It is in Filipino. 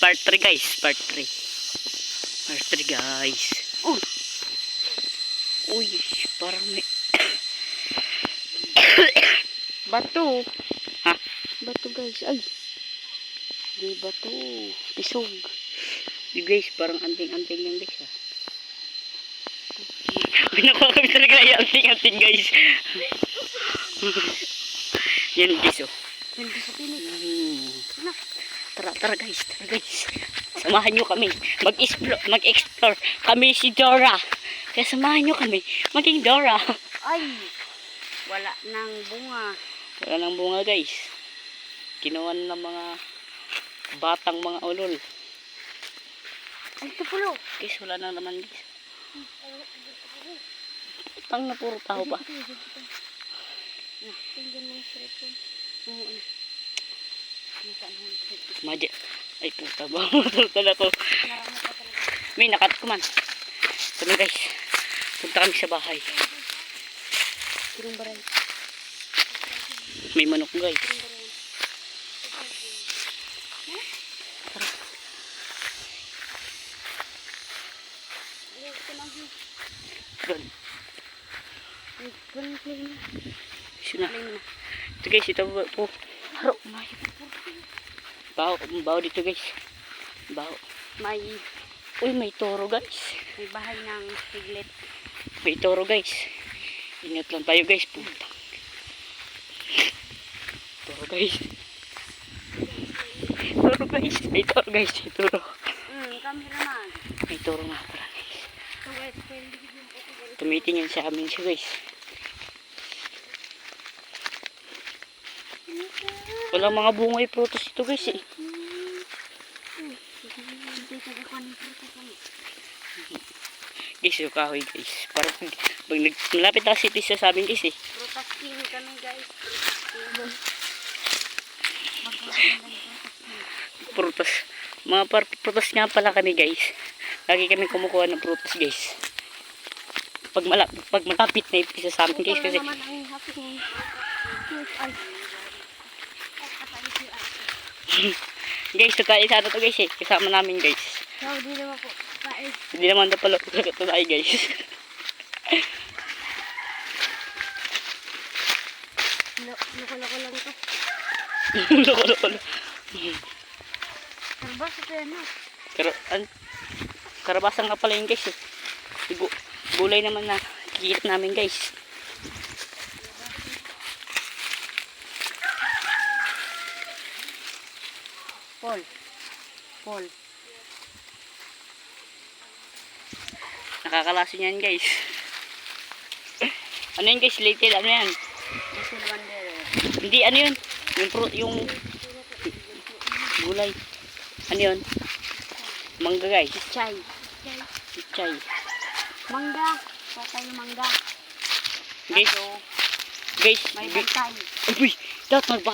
part 3 guys. Part 3. Part 3 guys. Oh. Uy, parang may Bato. ha? Bato guys. Ay. Di bato. Pisog. Di guys, parang anting-anting lang guys ha. Pinakuha kami talaga yung anting-anting guys. Yan guys oh. Hindi sa pilit. Tara guys, tara guys. Samahan nyo kami. Mag-explore. Kami si Dora. Kaya samahan nyo kami. Maging Dora. Ay. Wala nang bunga. Wala nang bunga guys. Ginawa ng mga batang mga ulol. Ay, ito pulo. Guys, wala nang laman guys. Tang na puro tao pa. Tingnan mo yung cellphone. Oo. Madya. Ay, puta ba? Matulta na to. May nakat ko man. Kami guys. Punta kami sa bahay. Tirong baray. May manok guys. Tara. Doon. Sino na? Ito guys, ito po. Haro. Baho dito guys. Baho. Uy, may toro guys. May bahay ng piglet. May toro guys. Ingat lang tayo guys. Puta. Toro guys. Toro guys. May toro guys. May toro. Kami naman. May toro nga pala guys. So guys, pwede Tumitingin sa amin siya guys. Walang mga bunga yung prutas ito guys eh. Guys, yung kahoy guys. Parang pag malapit na city siya sa amin guys eh. Prutas king kami guys. Prutas. Mga prutas nga pala kami guys. Lagi kami kumukuha ng prutas guys. Pag malapit na ipisa sa amin guys kasi. Guys, tukain sa to guys eh. Kasama namin guys. Hindi naman po. Hindi naman na pala tukain guys. Loko-loko lang ito. Loko-loko. Karabasa ito yan Karabasan nga pala yun guys eh. Gulay naman na kikita namin guys. Paul. Nakakalaso yan guys. Ano yun guys? Little ano yan? Little wonder. Hindi ano yun? Yung gulay. Ano yun? Mangga guys. Chay. Mangga. Patay mangga. Guys. May bantay. Uy, dapat